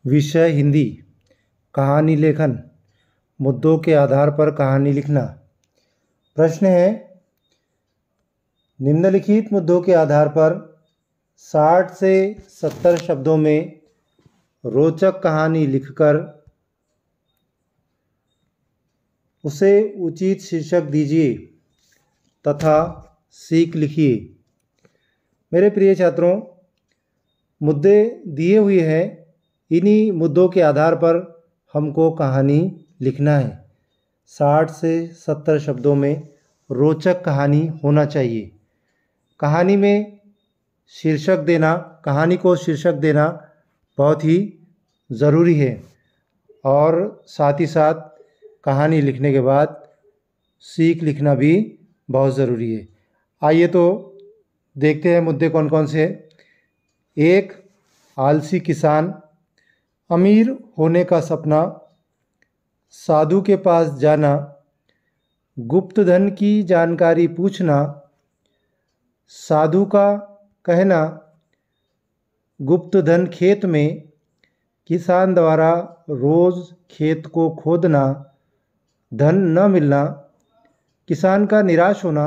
विषय हिंदी। कहानी लेखन। मुद्दों के आधार पर कहानी लिखना। प्रश्न है, निम्नलिखित मुद्दों के आधार पर 60 से 70 शब्दों में रोचक कहानी लिखकर उसे उचित शीर्षक दीजिए तथा सीख लिखिए। मेरे प्रिय छात्रों, मुद्दे दिए हुए हैं। इन्हीं मुद्दों के आधार पर हमको कहानी लिखना है। 60 से 70 शब्दों में रोचक कहानी होना चाहिए। कहानी में शीर्षक देना, कहानी को शीर्षक देना बहुत ही ज़रूरी है और साथ ही साथ कहानी लिखने के बाद सीख लिखना भी बहुत ज़रूरी है। आइए तो देखते हैं मुद्दे कौन कौन से हैं। एक, आलसी किसान, अमीर होने का सपना, साधु के पास जाना, गुप्त धन की जानकारी पूछना, साधु का कहना गुप्त धन खेत में, किसान द्वारा रोज़ खेत को खोदना, धन न मिलना, किसान का निराश होना,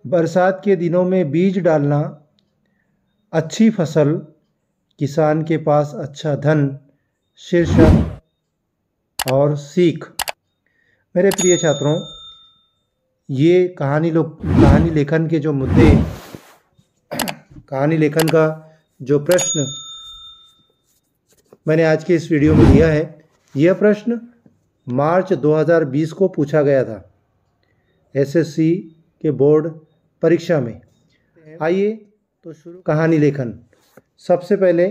बरसात के दिनों में बीज डालना, अच्छी फसल, किसान के पास अच्छा धन, शीर्षक और सीख। मेरे प्रिय छात्रों, ये कहानी लेखन के जो मुद्दे, कहानी लेखन का जो प्रश्न मैंने आज के इस वीडियो में दिया है, यह प्रश्न मार्च 2020 को पूछा गया था एसएससी के बोर्ड परीक्षा में। आइए तो शुरू। कहानी लेखन। सबसे पहले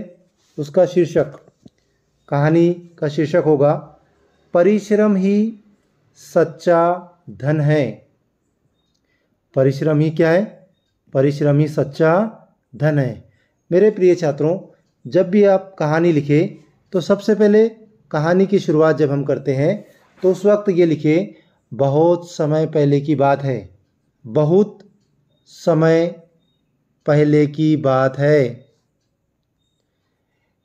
उसका शीर्षक, कहानी का शीर्षक होगा परिश्रम ही सच्चा धन है। परिश्रम ही क्या है? परिश्रम ही सच्चा धन है। मेरे प्रिय छात्रों, जब भी आप कहानी लिखें तो सबसे पहले कहानी की शुरुआत जब हम करते हैं तो उस वक्त ये लिखें, बहुत समय पहले की बात है। बहुत समय पहले की बात है।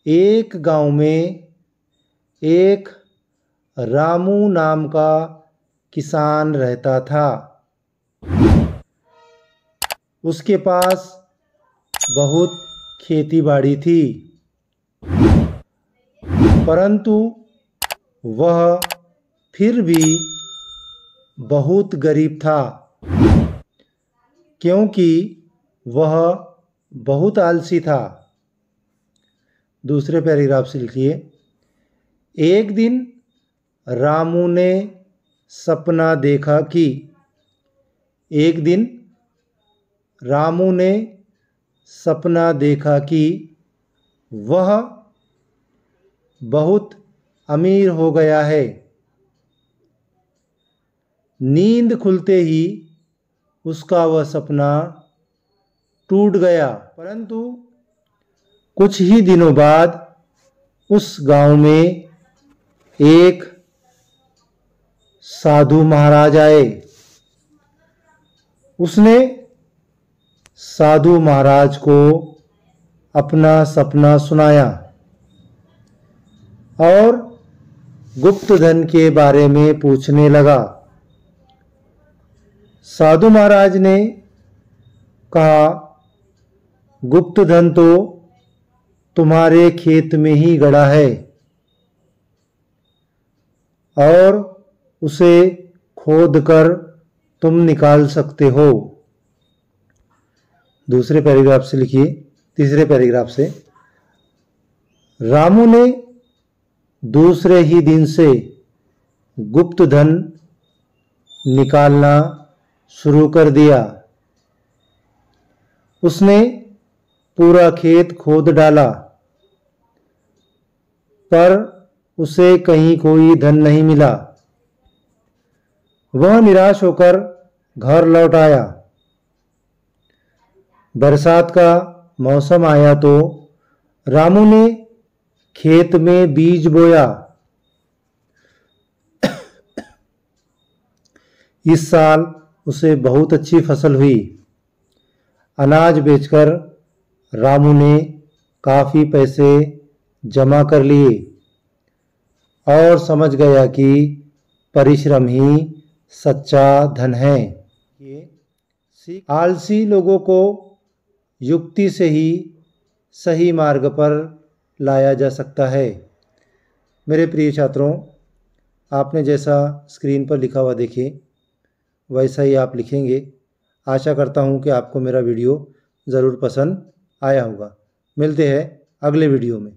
एक गांव में एक रामू नाम का किसान रहता था। उसके पास बहुत खेती बाड़ी थी, परंतु वह फिर भी बहुत गरीब था, क्योंकि वह बहुत आलसी था। दूसरे पैराग्राफ से लिखिए, एक दिन रामू ने सपना देखा कि, एक दिन रामू ने सपना देखा कि वह बहुत अमीर हो गया है। नींद खुलते ही उसका वह सपना टूट गया। परंतु कुछ ही दिनों बाद उस गांव में एक साधु महाराज आए। उसने साधु महाराज को अपना सपना सुनाया और गुप्त धन के बारे में पूछने लगा। साधु महाराज ने कहा, गुप्त धन तो तुम्हारे खेत में ही गड़ा है और उसे खोदकर तुम निकाल सकते हो। दूसरे पैराग्राफ से लिखिए, तीसरे पैराग्राफ से, रामू ने दूसरे ही दिन से गुप्त धन निकालना शुरू कर दिया। उसने पूरा खेत खोद डाला, पर उसे कहीं कोई धन नहीं मिला। वह निराश होकर घर लौट आया। बरसात का मौसम आया तो रामू ने खेत में बीज बोया। इस साल उसे बहुत अच्छी फसल हुई। अनाज बेचकर रामू ने काफ़ी पैसे जमा कर लिए और समझ गया कि परिश्रम ही सच्चा धन है। आलसी लोगों को युक्ति से ही सही मार्ग पर लाया जा सकता है। मेरे प्रिय छात्रों, आपने जैसा स्क्रीन पर लिखा हुआ देखे वैसा ही आप लिखेंगे। आशा करता हूँ कि आपको मेरा वीडियो ज़रूर पसंद आया होगा। मिलते हैं अगले वीडियो में।